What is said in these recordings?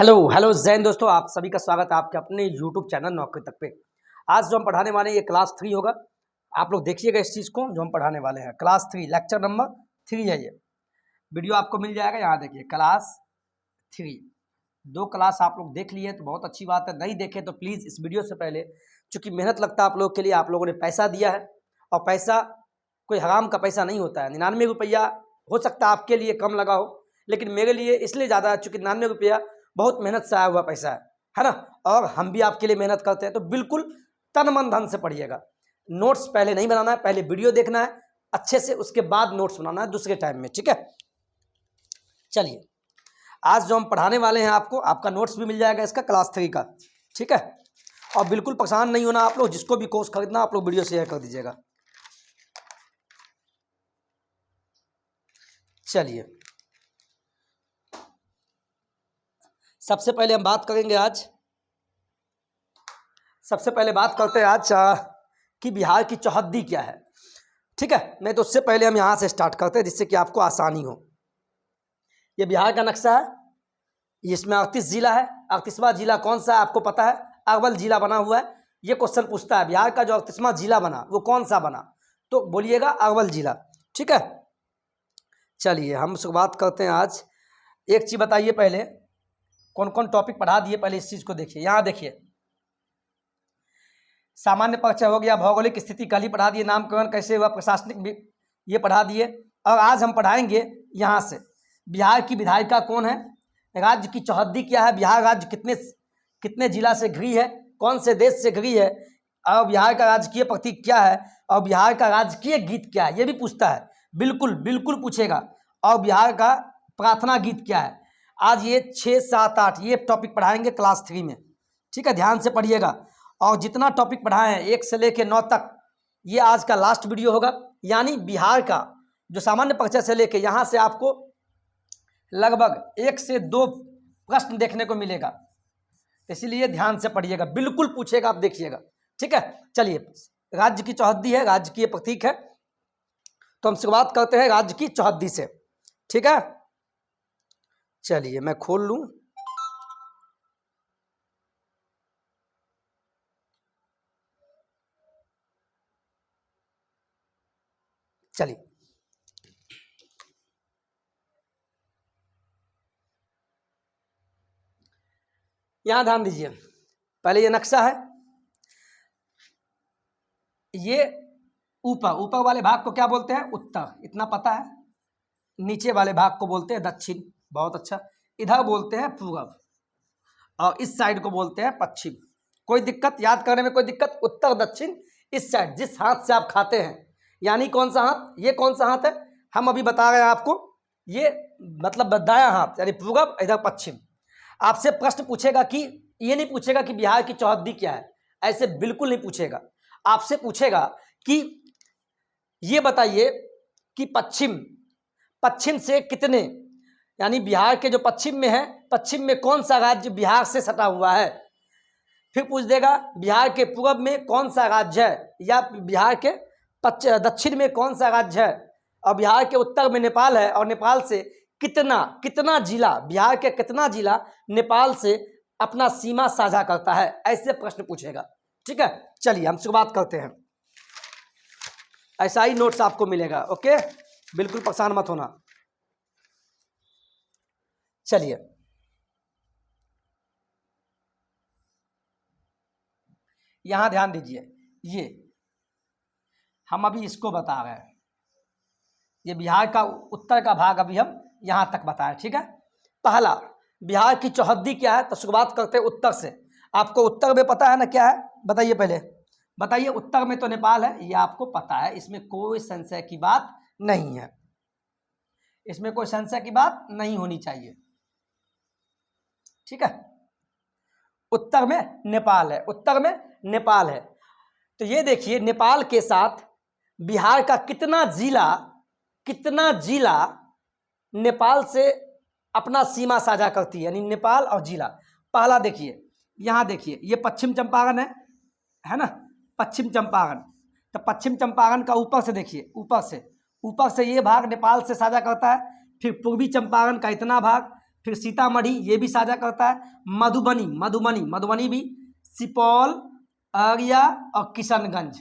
Hello hello Jain दोस्तों, आप सभी का स्वागत है आपके अपने यूट्यूब चैनल नौकरी तक पे। आज जो हम पढ़ाने वाले हैं ये क्लास 3 होगा। आप लोग देखिएगा इस चीज़ को जो हम पढ़ाने वाले हैं। क्लास 3 लेक्चर नंबर 3 है ये। वीडियो आपको मिल जाएगा, यहाँ देखिए क्लास 3। 2 क्लास आप लोग देख लिए तो बहुत अच्छी बात है, नहीं देखे तो प्लीज़ इस वीडियो से पहले, चूँकि मेहनत लगता है आप लोग के लिए, आप लोगों ने पैसा दिया है और पैसा कोई हराम का पैसा नहीं होता है। 99 रुपया हो सकता है आपके लिए कम लगा हो, लेकिन मेरे लिए इसलिए ज़्यादा है चूँकि 99 रुपया बहुत मेहनत से आया हुआ पैसा है ना। और हम भी आपके लिए मेहनत करते हैं, तो बिल्कुल तन मन धन से पढ़िएगा। नोट्स पहले नहीं बनाना है, पहले वीडियो देखना है अच्छे से, उसके बाद नोट्स बनाना है दूसरे टाइम में, ठीक है। चलिए, आज जो हम पढ़ाने वाले हैं आपको, आपका नोट्स भी मिल जाएगा इसका क्लास 3 का, ठीक है। और बिल्कुल परेशान नहीं होना आप लोग, जिसको भी कोर्स खरीदना आप लोग वीडियो शेयर कर दीजिएगा। चलिए, सबसे पहले हम बात करेंगे आज, सबसे पहले बात करते हैं आज कि बिहार की चौहद्दी क्या है, ठीक है। नहीं तो उससे पहले हम यहाँ से स्टार्ट करते हैं जिससे कि आपको आसानी हो। ये बिहार का नक्शा है, इसमें 38 जिला है। 38वां जिला कौन सा है आपको पता है? अरवल जिला बना हुआ है। ये क्वेश्चन पूछता है बिहार का जो 38वां जिला बना वो कौन सा बना, तो बोलिएगा अरवल जिला, ठीक है। चलिए, हम शुरुआत करते हैं आज। एक चीज़ बताइए पहले, कौन कौन टॉपिक पढ़ा दिए, पहले इस चीज़ को देखिए। यहाँ देखिए, सामान्य परिचय हो गया, भौगोलिक स्थिति कल ही पढ़ा दिए, नामकरण कैसे हुआ, प्रशासनिक भी ये पढ़ा दिए। और आज हम पढ़ाएंगे यहाँ से बिहार की विधायिका कौन है, राज्य की चौहद्दी क्या है, बिहार राज्य कितने कितने जिला से घिरी है, कौन से देश से घिरी है, और बिहार का राजकीय प्रतीक क्या है, और बिहार का राजकीय गीत क्या है, ये भी पूछता है। बिल्कुल बिल्कुल पूछेगा। और बिहार का प्रार्थना गीत क्या है। आज ये 6, 7, 8 ये टॉपिक पढ़ाएंगे क्लास 3 में, ठीक है। ध्यान से पढ़िएगा। और जितना टॉपिक पढ़ाए हैं 1 से लेकर 9 तक, ये आज का लास्ट वीडियो होगा। यानी बिहार का जो सामान्य परिचय से लेकर यहाँ से आपको लगभग 1 से 2 प्रश्न देखने को मिलेगा, इसलिए ध्यान से पढ़िएगा, बिल्कुल पूछेगा, आप देखिएगा, ठीक है। चलिए, राज्य की चौहद्दी है, राज्य की प्रतीक है, तो हम शुरुआत करते हैं राज्य की चौहद्दी से, ठीक है। चलिए, मैं खोल लूं। चलिए, यहां ध्यान दीजिए। पहले ये नक्शा है, ये ऊपर ऊपर वाले भाग को क्या बोलते हैं? उत्तर, इतना पता है। नीचे वाले भाग को बोलते हैं दक्षिण, बहुत अच्छा। इधर बोलते हैं पूर्व, और इस साइड को बोलते हैं पश्चिम। कोई दिक्कत याद करने में? कोई दिक्कत? उत्तर दक्षिण इस साइड, जिस हाथ से आप खाते हैं, यानी कौन सा हाथ? ये कौन सा हाथ है? हम अभी बता रहे हैं आपको, ये मतलब दायां हाथ, यानी पूर्व, इधर पश्चिम। आपसे प्रश्न पूछेगा कि, ये नहीं पूछेगा कि बिहार की चौहद्दी क्या है, ऐसे बिल्कुल नहीं पूछेगा। आपसे पूछेगा कि ये बताइए कि पश्चिम, पश्चिम से कितने, यानी बिहार के जो पश्चिम में है, पश्चिम में कौन सा राज्य बिहार से सटा हुआ है। फिर पूछ देगा बिहार के पूर्व में कौन सा राज्य है, या बिहार के दक्षिण में कौन सा राज्य है, और बिहार के उत्तर में नेपाल है, और नेपाल से कितना कितना जिला, बिहार के कितना जिला नेपाल से अपना सीमा साझा करता है, ऐसे प्रश्न पूछेगा, ठीक है। चलिए, हम शुरुआत करते हैं। ऐसा ही नोट्स आपको मिलेगा, ओके, बिल्कुल परेशान मत होना। चलिए, यहां ध्यान दीजिए, ये हम अभी इसको बता रहे हैं, ये बिहार का उत्तर का भाग अभी हम यहां तक बताएं, ठीक है। पहला, बिहार की चौहद्दी क्या है, तो शुरुआत करते हैं उत्तर से। आपको उत्तर में पता है ना क्या है? बताइए पहले, बताइए। उत्तर में तो नेपाल है, ये आपको पता है, इसमें कोई संशय की बात नहीं है, इसमें कोई संशय की बात नहीं होनी चाहिए, ठीक है। उत्तर में नेपाल है, उत्तर में नेपाल है। तो ये देखिए, नेपाल के साथ बिहार का कितना जिला नेपाल से अपना सीमा साझा करती है, यानी नेपाल और जिला। पहला देखिए, यहां देखिए, ये पश्चिम चंपारण है ना, पश्चिम चंपारण। तो पश्चिम चंपारण का ऊपर से देखिए, ऊपर से ये भाग नेपाल से साझा करता है। फिर पूर्वी चंपारण का इतना भाग, फिर सीतामढ़ी ये भी साझा करता है, मधुबनी मधुबनी मधुबनी भी, सुपौल, अररिया और किशनगंज,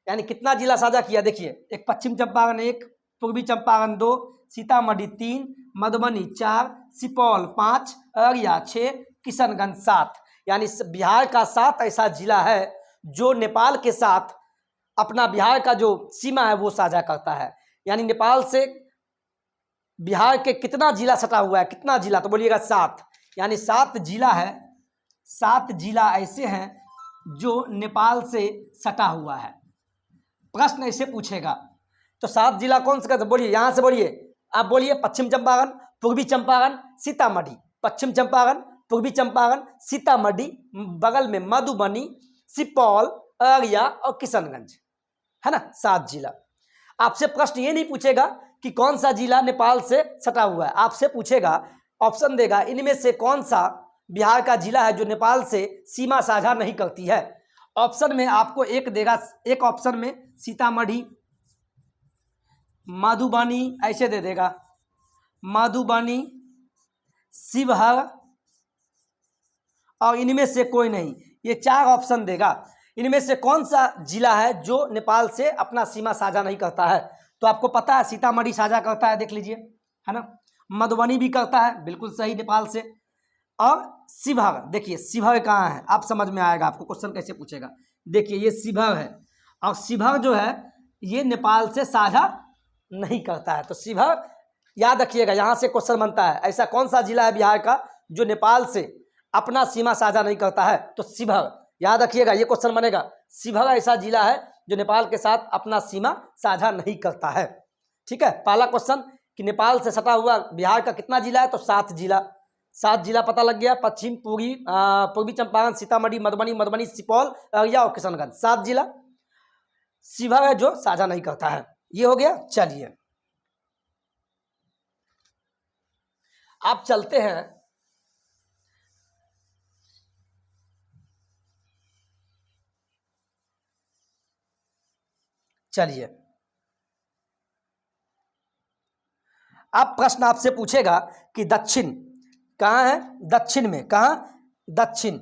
यानी कितना जिला साझा किया देखिए, एक पश्चिम चंपारण, एक पूर्वी चंपारण, 2, सीतामढ़ी 3, मधुबनी 4, सुपौल 5, अररिया 6, किशनगंज 7, यानी बिहार का 7 ऐसा जिला है जो नेपाल के साथ अपना बिहार का जो सीमा है वो साझा करता है। यानी नेपाल से बिहार के कितना जिला सटा हुआ है, कितना जिला, तो बोलिएगा 7, यानी 7 जिला है, 7 जिला ऐसे हैं जो नेपाल से सटा हुआ है। प्रश्न ऐसे पूछेगा तो 7 जिला कौन से, बोलिए यहाँ से बोलिए, आप बोलिए पश्चिम चंपारण, पूर्वी चंपारण, सीतामढ़ी, पश्चिम चंपारण, पूर्वी चंपारण, सीतामढ़ी, बगल में मधुबनी, सुपौल, अररिया और किशनगंज, है ना, 7 जिला। आपसे प्रश्न ये नहीं पूछेगा कि कौन सा जिला नेपाल से सटा हुआ है, आपसे पूछेगा, ऑप्शन देगा इनमें से कौन सा बिहार का जिला है जो नेपाल से सीमा साझा नहीं करती है। ऑप्शन में आपको एक देगा, एक ऑप्शन में सीतामढ़ी, मधुबनी ऐसे दे देगा, मधुबनी, शिवहर और इनमें से कोई नहीं, ये 4 ऑप्शन देगा। इनमें से कौन सा जिला है जो नेपाल से अपना सीमा साझा नहीं करता है, तो आपको पता है सीतामढ़ी साझा करता है, देख लीजिए, है ना, मधुबनी भी करता है, बिल्कुल सही, नेपाल से, और शिवहर, देखिए शिवहर कहाँ है, आप समझ में आएगा, आपको क्वेश्चन कैसे पूछेगा, देखिए ये शिवहर है, और शिवहर जो है ये नेपाल से साझा नहीं करता है, तो शिवहर याद रखिएगा, यहाँ से क्वेश्चन बनता है, ऐसा कौन सा जिला है बिहार का जो नेपाल से अपना सीमा साझा नहीं करता है, तो शिवहर, याद रखिएगा ये क्वेश्चन बनेगा, शिवहर ऐसा जिला है जो नेपाल के साथ अपना सीमा साझा नहीं करता है। ठीक है, पहला क्वेश्चन कि नेपाल से सटा हुआ बिहार का कितना जिला है, तो 7 जिला, 7 जिला पता लग गया, पश्चिम, पूर्वी चंपारण, सीतामढ़ी, मधुबनी, सुपौल, अररिया और किशनगंज, 7 जिला शिवहर है जो साझा नहीं करता है। ये हो गया। चलिए आप चलते हैं चलिए अब प्रश्न आपसे पूछेगा कि दक्षिण कहाँ है, दक्षिण में कहाँ, दक्षिण,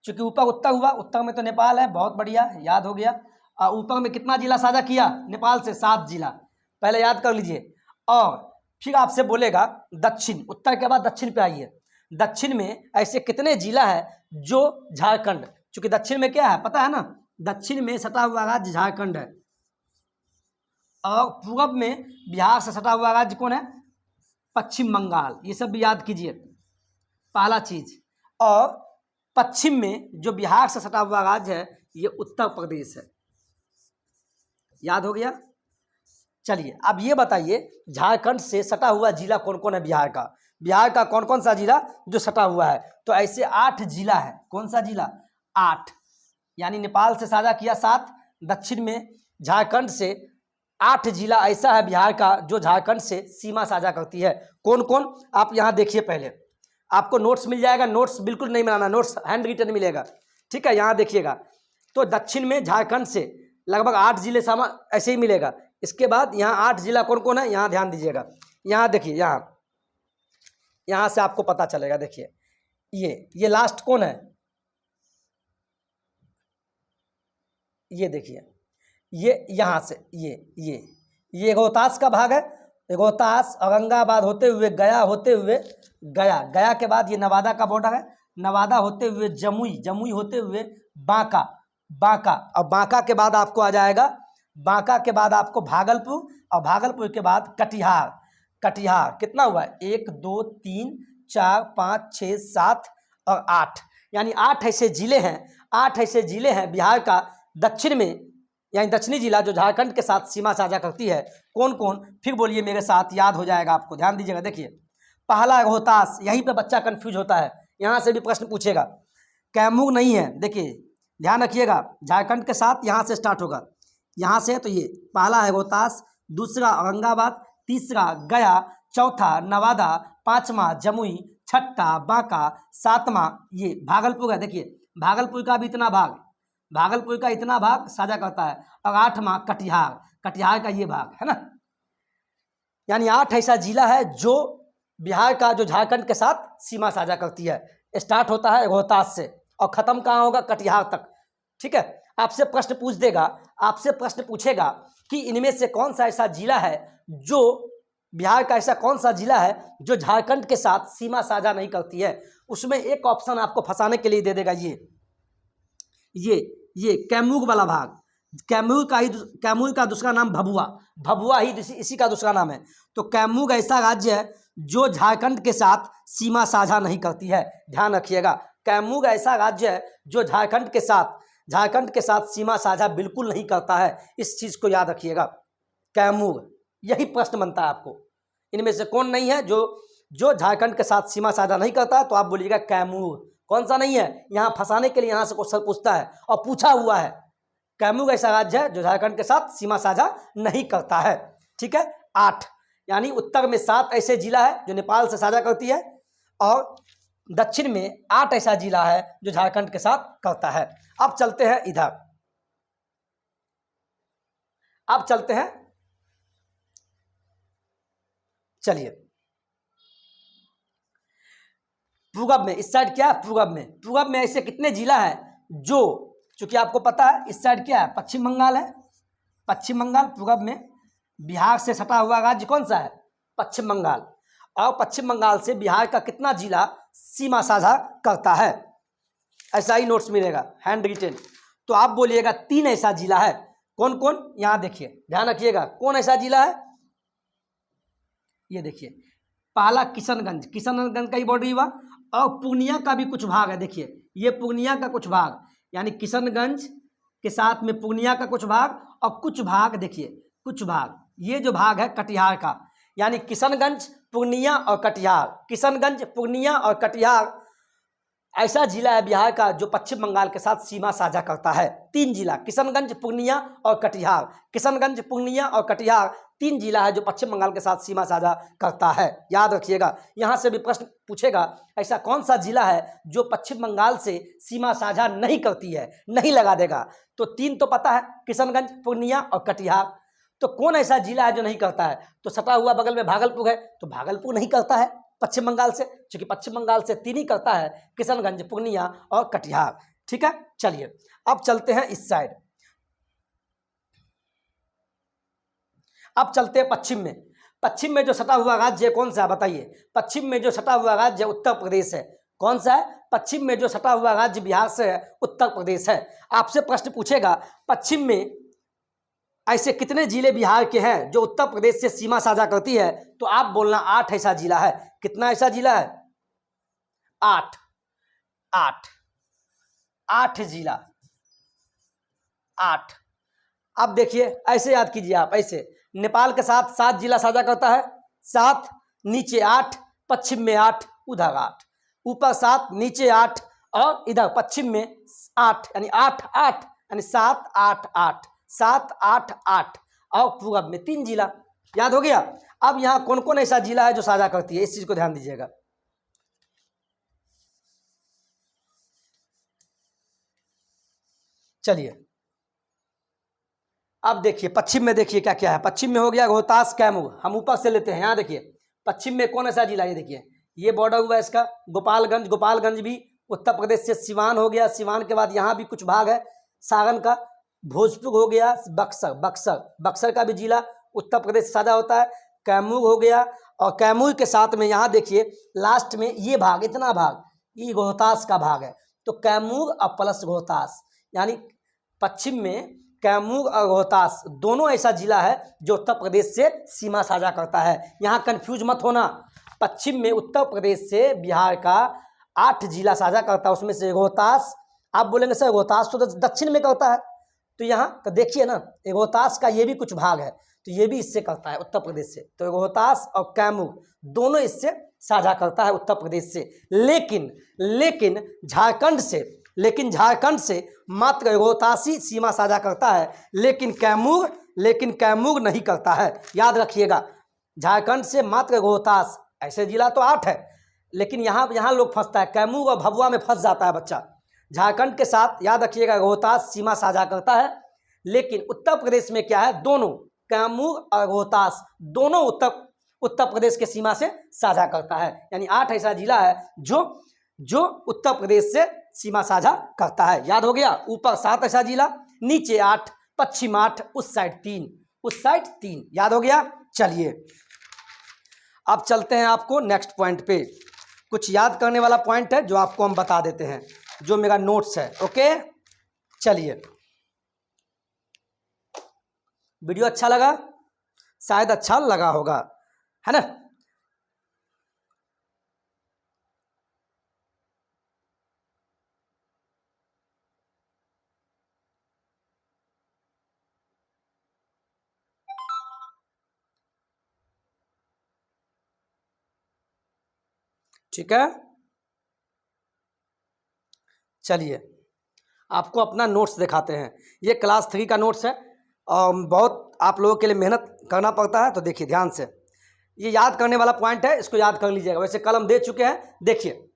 चूंकि ऊपर उत्तर हुआ, उत्तर में तो नेपाल है, बहुत बढ़िया, याद हो गया। ऊपर में कितना जिला साझा किया नेपाल से, 7 जिला, पहले याद कर लीजिए। और फिर आपसे बोलेगा दक्षिण, उत्तर के बाद दक्षिण पे आइए, दक्षिण में ऐसे कितने जिला है जो झारखंड, चूंकि दक्षिण में क्या है पता है ना, दक्षिण में सटा हुआ राज्य झारखंड है, और पूरब में बिहार से सटा हुआ राज्य कौन है, पश्चिम बंगाल, ये सब भी याद कीजिए, पहला चीज। और पश्चिम में जो बिहार से सटा हुआ राज्य है ये उत्तर प्रदेश है, याद हो गया। चलिए अब ये बताइए झारखंड से सटा हुआ जिला कौन कौन है बिहार का, बिहार का कौन कौन सा जिला जो सटा हुआ है, तो ऐसे 8 जिला है, कौन सा जिला, 8, यानी नेपाल से साझा किया 7, दक्षिण में झारखंड से 8 जिला ऐसा है बिहार का जो झारखंड से सीमा साझा करती है। कौन कौन, आप यहाँ देखिए, पहले आपको नोट्स मिल जाएगा, नोट्स बिल्कुल नहीं बनाना, नोट्स हैंड रिटन मिलेगा, ठीक है, यहाँ देखिएगा। तो दक्षिण में झारखंड से लगभग 8 जिले ऐसे ही मिलेगा। इसके बाद यहाँ 8 जिला कौन कौन है, यहाँ ध्यान दीजिएगा, यहाँ देखिए, यहाँ से आपको पता चलेगा, देखिए ये लास्ट कौन है, ये देखिए, ये यहाँ से ये रोहतास का भाग है, रोहतास, औरंगाबाद होते हुए गया, होते हुए गया के बाद ये नवादा का बॉर्डर है, नवादा होते हुए जमुई होते हुए बांका, और बांका के बाद आपको आ जाएगा, बांका के बाद आपको भागलपुर, और भागलपुर के बाद कटिहार, कितना हुआ है, 1 2 3 4 5 6 7 और 8, यानी 8 ऐसे जिले हैं, 8 ऐसे जिले हैं बिहार का दक्षिण में, यानी दक्षिणी जिला जो झारखंड के साथ सीमा साझा करती है। कौन कौन, फिर बोलिए मेरे साथ, याद हो जाएगा आपको, ध्यान दीजिएगा। देखिए पहला रोहतास, यहीं पे बच्चा कंफ्यूज होता है, यहाँ से भी प्रश्न पूछेगा, कैमूर नहीं है, देखिए ध्यान रखिएगा, झारखंड के साथ यहाँ से स्टार्ट होगा, यहाँ से, तो ये पहला है रोहतास, दूसरा औरंगाबाद, तीसरा गया, चौथा नवादा, पांचवा जमुई, छठा बांका, सातवां ये भागलपुर है, देखिए भागलपुर का भी इतना भाग साझा करता है, और 8वां कटिहार का ये भाग है ना, यानी 8 ऐसा जिला है जो बिहार का जो झारखंड के साथ सीमा साझा करती है। स्टार्ट होता है रोहतास से और ख़त्म कहाँ होगा, कटिहार तक। ठीक है, आपसे प्रश्न पूछ देगा, आपसे प्रश्न पूछेगा कि इनमें से कौन सा ऐसा जिला है जो बिहार का ऐसा कौन सा जिला है जो झारखंड के साथ सीमा साझा नहीं करती है। उसमें एक ऑप्शन आपको फंसाने के लिए दे देगा ये कैमूर वाला भाग। कैमूर का दूसरा नाम भभुआ, भभुआ ही इसी का दूसरा नाम है। तो कैमूर ऐसा राज्य है जो झारखंड के साथ सीमा साझा नहीं करती है, ध्यान रखिएगा। कैमूर ऐसा राज्य है जो झारखंड के साथ सीमा साझा बिल्कुल नहीं करता है, इस चीज़ को याद रखिएगा। कैमूर, यही प्रश्न बनता है आपको, इनमें से कौन नहीं है जो झारखंड के साथ सीमा साझा नहीं करता है, तो आप बोलिएगा कैमूर। कौन सा नहीं है, यहाँ फंसाने के लिए यहाँ से क्वेश्चन पूछता है और पूछा हुआ है। कैमूर ऐसा राज्य है जो झारखंड के साथ सीमा साझा नहीं करता है। ठीक है, 8, यानी उत्तर में 7 ऐसे जिला है जो नेपाल से साझा करती है और दक्षिण में 8 ऐसा जिला है जो झारखंड के साथ करता है। अब चलते हैं इधर, अब चलते हैं, चलिए पूरब में। इस साइड क्या है, पूरब में ऐसे कितने जिला है जो, चूंकि आपको पता है इस साइड क्या है, पश्चिम बंगाल है। पश्चिम बंगाल पूरब में, बिहार से सटा हुआ राज्य कौन सा है, पश्चिम बंगाल। और पश्चिम बंगाल से बिहार का कितना जिला सीमा साझा करता है, ऐसा ही नोट्स मिलेगा हैंड रिटेन। तो आप बोलिएगा 3 ऐसा जिला है। कौन कौन, यहां देखिए, ध्यान रखिएगा कौन ऐसा जिला है। ये देखिए, पहला किशनगंज का ही बॉर्डर हुआ, और पूर्णिया का भी कुछ भाग है। देखिए ये पूर्णिया का कुछ भाग, यानी किशनगंज के साथ में पूर्णिया का कुछ भाग, और कुछ भाग, देखिए कुछ भाग, ये जो भाग है कटिहार का, यानी किशनगंज, पूर्णिया और कटिहार। किशनगंज, पूर्णिया और कटिहार ऐसा जिला है बिहार का जो पश्चिम बंगाल के साथ सीमा साझा करता है। 3 जिला, किशनगंज, पूर्णिया और कटिहार। किशनगंज, पूर्णिया और कटिहार 3 जिला है जो पश्चिम बंगाल के साथ सीमा साझा करता है, याद रखिएगा। यहाँ से भी प्रश्न पूछेगा ऐसा कौन सा जिला है जो पश्चिम बंगाल से सीमा साझा नहीं करती है, नहीं लगा देगा। तो 3 तो पता है, किशनगंज, पूर्णिया और कटिहार। तो कौन ऐसा जिला है जो नहीं करता है, तो सटा हुआ बगल में भागलपुर है, तो भागलपुर नहीं करता है पश्चिम बंगाल से, क्योंकि पश्चिम बंगाल से 3 ही करता है, किशनगंज, पूर्णिया और कटिहार। ठीक है, चलिए अब चलते हैं इस साइड, अब चलते हैं पश्चिम में। पश्चिम में जो सटा हुआ राज्य कौन सा है बताइए। पश्चिम में जो सटा हुआ राज्य उत्तर प्रदेश है। कौन सा है, पश्चिम में जो सटा हुआ राज्य बिहार से है उत्तर प्रदेश है। आपसे प्रश्न पूछेगा पश्चिम में ऐसे कितने जिले बिहार के हैं जो उत्तर प्रदेश से सीमा साझा करती है, तो आप बोलना 8 ऐसा जिला है। कितना ऐसा जिला है, 8 जिला, 8। अब देखिए ऐसे याद कीजिए आप, ऐसे नेपाल के साथ 7 जिला साझा करता है, 7, नीचे 8, पश्चिम में 8, उधर 8, ऊपर 7, नीचे 8 और इधर पश्चिम में 8, यानी 8 8, यानी 7 8 8, 7 8 8, और पूरब में 3 जिला। याद हो गया। अब यहाँ कौन कौन ऐसा जिला है जो साझा करती है, इस चीज को ध्यान दीजिएगा। चलिए अब देखिए पश्चिम में, देखिए क्या क्या है। पश्चिम में हो गया रोहतास, कैमूर। हम ऊपर से लेते हैं, यहाँ देखिए पश्चिम में कौन ऐसा जिला है, ये देखिए ये बॉर्डर हुआ इसका गोपालगंज। गोपालगंज भी उत्तर प्रदेश से। सिवान हो गया, सिवान के बाद यहाँ भी कुछ भाग है सारण का। भोजपुर हो गया, बक्सर का भी जिला उत्तर प्रदेश से साझा होता है। कैमूर हो गया, और कैमूर के साथ में यहाँ देखिए लास्ट में ये भाग, इतना भाग, ये रोहतास का भाग है। तो कैमूर और प्लस रोहतास, यानी पश्चिम में कैमूर और रोहतास दोनों ऐसा जिला है जो उत्तर प्रदेश से सीमा साझा करता है। यहाँ कंफ्यूज मत होना, पश्चिम में उत्तर प्रदेश से बिहार का 8 जिला साझा करता है, उसमें से रोहतास। आप बोलेंगे सर रोहतास तो दक्षिण में करता है, तो यहाँ तो देखिए ना रोहतास का ये भी कुछ भाग है, तो ये भी इससे करता है उत्तर प्रदेश से। तो रोहतास और कैमूर दोनों इससे साझा करता है उत्तर प्रदेश से। लेकिन झारखंड से मात्र रोहतास ही सीमा साझा करता है, लेकिन कैमूर नहीं करता है। याद रखिएगा, झारखंड से मात्र रोहतास, ऐसे जिला तो 8 है, लेकिन यहाँ लोग फंसता है, कैमूर और भभुआ में फंस जाता है बच्चा। झारखंड के साथ याद रखिएगा रोहतास सीमा साझा करता है, लेकिन उत्तर प्रदेश में क्या है, दोनों कैमूर और रोहतास दोनों उत्तर प्रदेश के सीमा से साझा करता है। यानी 8 ऐसा जिला है जो जो उत्तर प्रदेश से सीमा साझा करता है। याद हो गया, ऊपर 7 ऐसा जिला, नीचे 8, पश्चिम 8, उस साइड 3, उस साइड 3। याद हो गया। चलिए अब चलते हैं आपको नेक्स्ट पॉइंट पे। कुछ याद करने वाला पॉइंट है जो आपको हम बता देते हैं, जो मेरा नोट्स है। ओके, चलिए। वीडियो अच्छा लगा? शायद अच्छा लगा होगा, है ना। ठीक है, चलिए आपको अपना नोट्स दिखाते हैं। ये क्लास 3 का नोट्स है और बहुत आप लोगों के लिए मेहनत करना पड़ता है। तो देखिए ध्यान से, ये याद करने वाला पॉइंट है, इसको याद कर लीजिएगा। वैसे कल हम दे चुके हैं। देखिए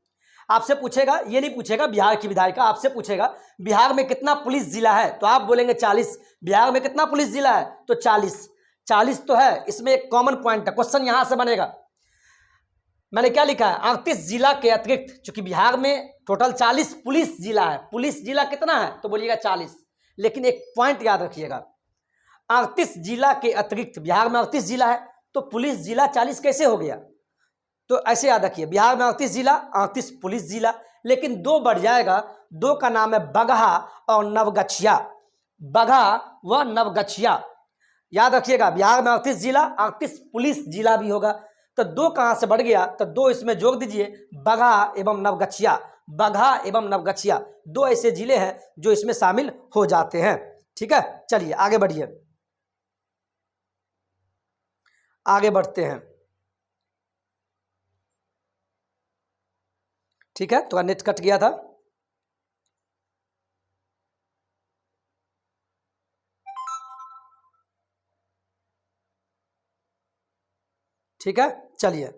आपसे पूछेगा, ये नहीं पूछेगा बिहार की विधायिका, आपसे पूछेगा बिहार में कितना पुलिस जिला है, तो आप बोलेंगे 40। बिहार में कितना पुलिस जिला है, तो 40 तो है। इसमें एक कॉमन पॉइंट है, क्वेश्चन यहां से बनेगा। मैंने क्या लिखा है, 38 जिला के अतिरिक्त, चूंकि बिहार में टोटल 40 पुलिस जिला है। पुलिस जिला कितना है, तो बोलिएगा 40। लेकिन एक पॉइंट याद रखिएगा, 38 जिला के अतिरिक्त, बिहार में 38 जिला है तो पुलिस जिला 40 कैसे हो गया। तो ऐसे याद रखिए, बिहार में 38 जिला, 38 पुलिस जिला, लेकिन 2 बढ़ जाएगा। 2 का नाम है बगहा और नवगछिया। बगहा व नवगछिया, याद रखिएगा। बिहार में 38 जिला, 38 पुलिस जिला भी होगा। तो 2 कहां से बढ़ गया, तो 2 इसमें जोड़ दीजिए, बगहा एवं नवगछिया। बगहा एवं नवगछिया 2 ऐसे जिले हैं जो इसमें शामिल हो जाते हैं। ठीक है, चलिए आगे बढ़िए, आगे बढ़ते हैं। ठीक है, तो नेट कट गया था। ठीक है, चलिए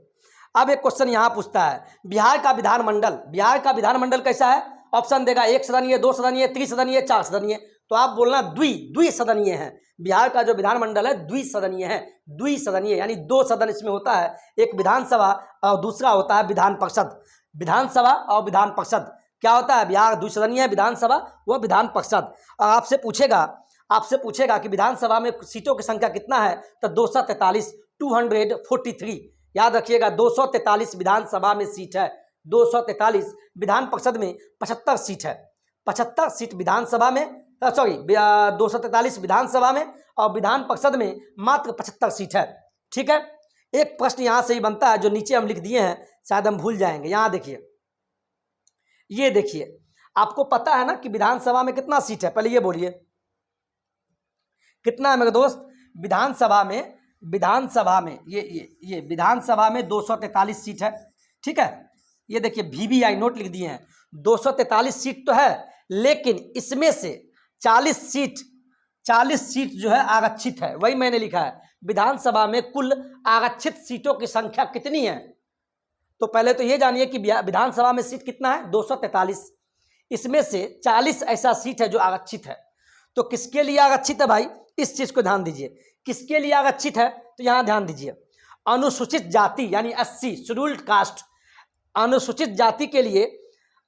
अब एक क्वेश्चन यहां पूछता है, बिहार का विधानमंडल, बिहार का विधानमंडल कैसा है। ऑप्शन देगा 1 सदनीय, 2 सदनीय, 3 सदनीय, 4 सदनीय। तो आप बोलना द्विसदनीय है। बिहार का जो विधानमंडल है द्विसदनीय है। द्विसदनीय यानी 2 सदन इसमें होता है, एक विधानसभा और दूसरा होता है विधान परिषद। विधानसभा और विधान परिषद क्या होता है, बिहार द्विसदनीय है, विधानसभा व विधान परिषद। और आपसे पूछेगा कि विधानसभा में सीटों की संख्या कितना है, तो 243, 243। याद रखिएगा 243 विधानसभा में सीट है, 243। विधान परिषद में 75 सीट है, 75 सीट विधानसभा में, सॉरी 243 विधानसभा में और विधान परिषद में मात्र 75 सीट है। ठीक है, एक प्रश्न यहां से ही बनता है जो नीचे हम लिख दिए हैं, शायद हम भूल जाएंगे। यहां देखिए, ये देखिए, आपको पता है ना कि विधानसभा में कितना सीट है, पहले ये बोलिए कितना है मेरे दोस्त। विधानसभा में ये विधानसभा में 243 सीट है। ठीक है, ये देखिए VVI नोट लिख दिए हैं, 243 सीट तो है, लेकिन इसमें से 40 सीट जो है आरक्षित है। वही मैंने लिखा है, विधानसभा में कुल आरक्षित सीटों की संख्या कितनी है। तो पहले तो ये जानिए कि विधानसभा में सीट कितना है, 243। इसमें से 40 ऐसा सीट है जो आरक्षित है। तो किसके लिए आरक्षित है भाई, इस चीज को ध्यान दीजिए, किसके लिए आरक्षित है, तो यहां ध्यान दीजिए, अनुसूचित जाति यानी 80 शेड्यूल्ड कास्ट, अनुसूचित जाति के लिए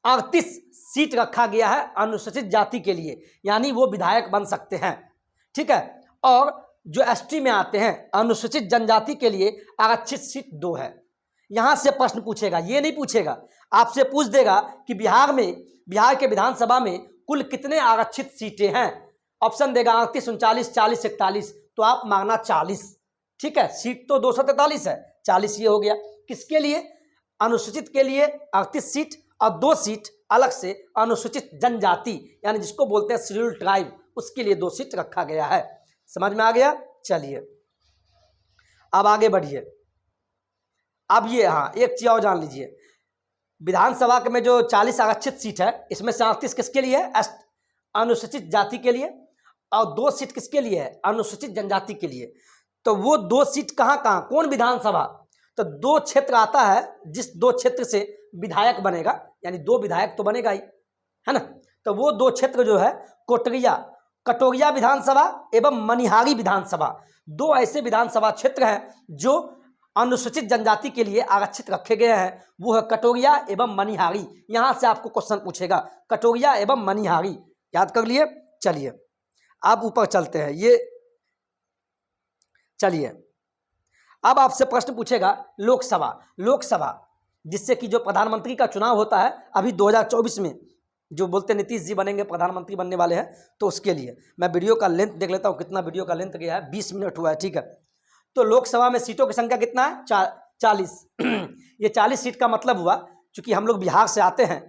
38 सीट रखा गया है। अनुसूचित जाति के लिए यानी वो विधायक बन सकते हैं। ठीक है, और जो ST में आते हैं, अनुसूचित जनजाति के लिए आरक्षित सीट 2 है। यहां से प्रश्न पूछेगा, ये नहीं पूछेगा, आपसे पूछ देगा कि बिहार के विधानसभा में कुल कितने आरक्षित सीटें हैं। ऑप्शन देगा 38, 39, 40, 41। तो आप मांगना 40। ठीक है, सीट तो 243 है, 40 ये हो गया। किसके लिए, अनुसूचित के लिए 38 सीट और 2 सीट अलग से अनुसूचित जनजाति यानी जिसको बोलते हैं शेड्यूल्ड ट्राइब, उसके लिए 2 सीट रखा गया है। समझ में आ गया। चलिए अब आगे बढ़िए। अब ये हाँ एक चीज और जान लीजिए, विधानसभा में जो 40 आरक्षित सीट है, इसमें से 38 किसके लिए है, अनुसूचित जाति के लिए, और 2 सीट किसके लिए है, अनुसूचित जनजाति के लिए। तो वो 2 सीट कहाँ कहाँ, कौन विधानसभा, तो 2 क्षेत्र आता है, जिस 2 क्षेत्र से विधायक बनेगा, यानी 2 विधायक तो बनेगा ही, है ना। तो वो 2 क्षेत्र जो है कटोरिया विधानसभा एवं मनिहारी विधानसभा, 2 ऐसे विधानसभा क्षेत्र हैं जो अनुसूचित जनजाति के लिए आरक्षित रखे गए हैं वो है कटोरिया एवं मनिहारी। यहां से आपको क्वेश्चन पूछेगा, कटोरिया एवं मनिहारी, याद कर लिए। चलिए अब ऊपर चलते हैं, ये चलिए अब आपसे प्रश्न पूछेगा लोकसभा। लोकसभा जिससे कि जो प्रधानमंत्री का चुनाव होता है अभी 2024 में, जो बोलते नीतीश जी बनेंगे प्रधानमंत्री बनने वाले हैं, तो उसके लिए मैं वीडियो का लेंथ देख लेता हूँ, कितना वीडियो का लेंथ गया है, 20 मिनट हुआ है, ठीक है। तो लोकसभा में सीटों की संख्या कितना है? 40। ये 40 सीट का मतलब हुआ, चूंकि हम लोग बिहार से आते हैं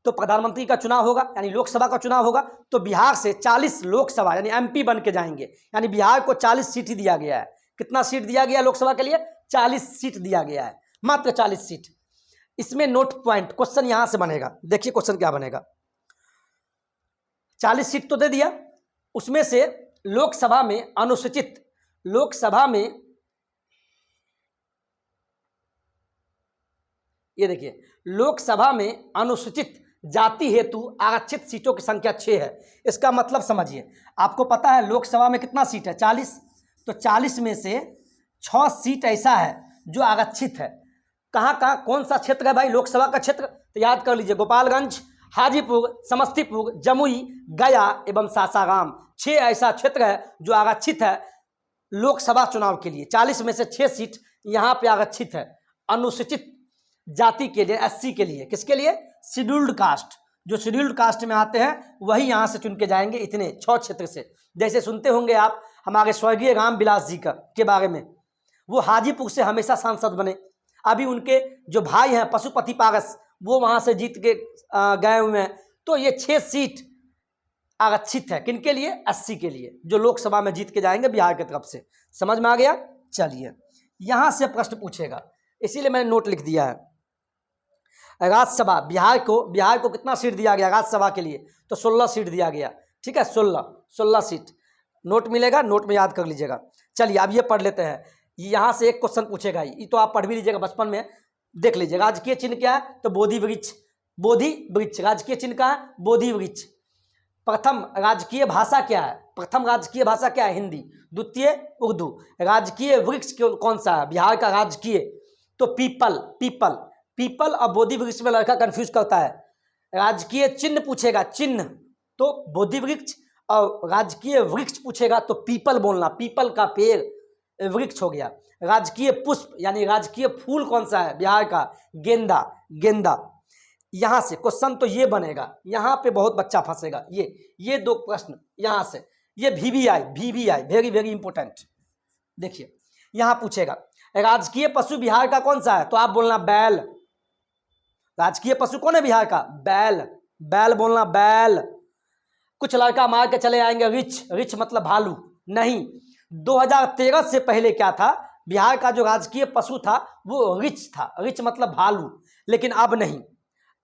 तो प्रधानमंत्री का चुनाव होगा यानी लोकसभा का चुनाव होगा, तो बिहार से 40 लोकसभा यानी एमपी बन के जाएंगे, यानी बिहार को 40 सीट ही दिया गया है। कितना सीट दिया गया लोकसभा के लिए? 40 सीट दिया गया है, मात्र 40 सीट। इसमें नोट पॉइंट क्वेश्चन यहां से बनेगा, देखिए क्वेश्चन क्या बनेगा। 40 सीट तो दे दिया, उसमें से लोकसभा में अनुसूचित, लोकसभा में ये देखिए, लोकसभा में अनुसूचित जाति हेतु आरक्षित सीटों की संख्या 6 है। इसका मतलब समझिए, आपको पता है लोकसभा में कितना सीट है? 40। तो 40 में से 6 सीट ऐसा है जो आरक्षित है। कहाँ कहाँ, कौन सा क्षेत्र है भाई लोकसभा का क्षेत्र? तो याद कर लीजिए, गोपालगंज, हाजीपुर, समस्तीपुर, जमुई, गया एवं सासाराम। 6 ऐसा क्षेत्र है जो आरक्षित है लोकसभा चुनाव के लिए। 40 में से 6 सीट यहाँ पे आरक्षित है अनुसूचित जाति के लिए, एससी के लिए। किसके लिए? Scheduled caste. जो शेड्यूल्ड कास्ट में आते हैं वही यहाँ से चुन के जाएंगे, इतने 6 क्षेत्र से। जैसे सुनते होंगे आप हमारे स्वर्गीय रामविलास जी का के बारे में, वो हाजीपुर से हमेशा सांसद बने। अभी उनके जो भाई हैं पशुपति पारस, वो वहाँ से जीत के गए हुए हैं। तो ये 6 सीट आरक्षित है, किनके लिए? एससी के लिए, जो लोकसभा में जीत के जाएंगे बिहार की तरफ से। समझ में आ गया? चलिए यहाँ से प्रश्न पूछेगा, इसीलिए मैंने नोट लिख दिया है। राज्यसभा, बिहार को कितना सीट दिया गया राज्यसभा के लिए? तो 16 सीट दिया गया, ठीक है, 16 सीट। नोट मिलेगा, नोट में याद कर लीजिएगा। चलिए अब ये पढ़ लेते हैं, यहाँ से एक क्वेश्चन पूछेगा, ये तो आप पढ़ भी लीजिएगा, बचपन में देख लीजिएगा। राजकीय चिन्ह क्या है? तो बोधि वृक्ष, बोधि वृक्ष राजकीय चिन्ह का है, बोधि वृक्ष। प्रथम राजकीय भाषा क्या है? प्रथम राजकीय भाषा क्या है? हिंदी। द्वितीय उर्दू। राजकीय वृक्ष कौन सा है बिहार का राजकीय? तो पीपल और बोधि वृक्ष में लड़का कंफ्यूज करता है। राजकीय चिन्ह पूछेगा, चिन्ह तो बोधि वृक्ष, और राजकीय वृक्ष पूछेगा तो पीपल बोलना, पीपल का पेड़ वृक्ष हो गया। राजकीय पुष्प यानी राजकीय फूल कौन सा है बिहार का? गेंदा। यहाँ से क्वेश्चन तो ये बनेगा, यहाँ पे बहुत बच्चा फंसेगा। ये 2 प्रश्न यहाँ से, ये VVI वेरी वेरी इंपॉर्टेंट। देखिए यहाँ पूछेगा राजकीय पशु बिहार का कौन सा है? तो आप बोलना बैल। राजकीय पशु कौन है बिहार का? बैल बोलना, बैल। कुछ लड़का मार के चले आएंगे रिछ मतलब भालू। नहीं, 2013 से पहले क्या था? बिहार का जो राजकीय पशु था वो रिछ था, रिछ मतलब भालू। लेकिन अब नहीं,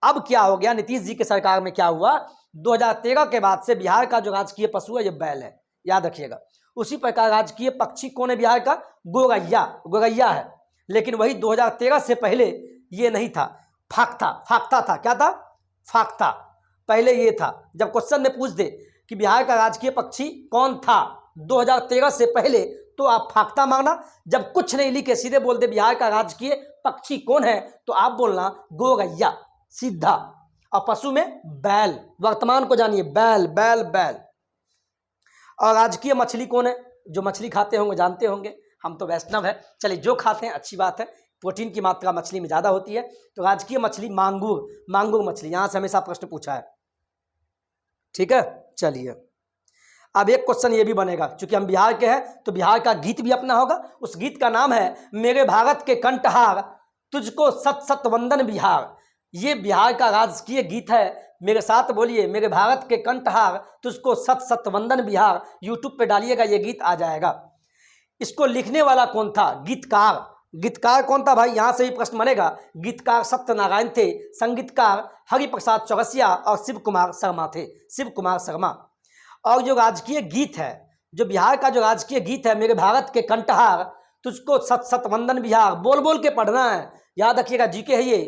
अब क्या हो गया? नीतीश जी के सरकार में क्या हुआ? 2013 के बाद से बिहार का जो राजकीय पशु है ये बैल है, याद रखिएगा। उसी प्रकार राजकीय पक्षी कौन है बिहार का? गोरैया है। लेकिन वही 2013 से पहले ये नहीं था, फाख्ता था। क्या था? फाख्ता। पहले ये था। जब क्वेश्चन में पूछ दे कि बिहार का राजकीय पक्षी कौन था 2013 से पहले, तो आप फाख्ता मांगना। जब कुछ नहीं लिखे सीधे बोल दे बिहार का राजकीय पक्षी कौन है, तो आप बोलना गोरैया, सीधा। और पशु में बैल, वर्तमान को जानिए, बैल। और राजकीय मछली कौन है? जो मछली खाते होंगे जानते होंगे, हम तो वैष्णव है। चलिए जो खाते हैं अच्छी बात है, प्रोटीन की मात्रा मछली में ज़्यादा होती है। तो राजकीय मछली मांगूर मछली, यहाँ से हमेशा प्रश्न पूछा है, ठीक है। चलिए अब एक क्वेश्चन ये भी बनेगा, क्योंकि हम बिहार के हैं तो बिहार का गीत भी अपना होगा। उस गीत का नाम है मेरे भारत के कंठहार, तुझको सत सत वंदन बिहार। ये बिहार का राजकीय गीत है। मेरे साथ बोलिए, मेरे भारत के कंठहार, तुझको सत सत वंदन बिहार। यूट्यूब पे डालिएगा, ये गीत आ जाएगा। इसको लिखने वाला कौन था? गीतकार कौन था भाई? यहाँ से ही प्रश्न बनेगा। गीतकार सत्यनारायण थे, संगीतकार हरिप्रसाद चौरसिया और शिव कुमार शर्मा। और जो राजकीय गीत है, जो बिहार का जो राजकीय गीत है, मेरे भारत के कंठहार, तुझको सत सत वंदन बिहार, बोल बोल के पढ़ना है, याद रखिएगा, जीके है ये।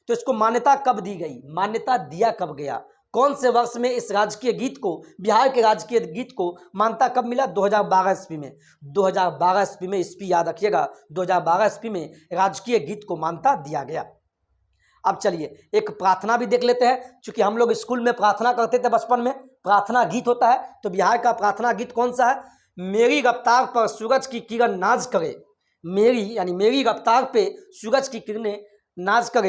तो इसको मान्यता कब दी गई? मान्यता दिया कब गया? कौन से वर्ष में इस राजकीय गीत को, बिहार के राजकीय गीत को मान्यता कब मिला? 2012 ईस्वी में। 2012 ईस्वी में, ईस्वी याद रखिएगा, 2012 ईस्वी में राजकीय गीत को मान्यता दिया गया। अब चलिए एक प्रार्थना भी देख लेते हैं, क्योंकि हम लोग स्कूल में प्रार्थना करते थे बचपन में, प्रार्थना गीत होता है। तो बिहार का प्रार्थना गीत कौन सा है? मेरी रफ्तार पर सूरज की किरण नाज करे, मेरी यानी मेरी रफ्तार पे सूरज की किरणें नाज करे,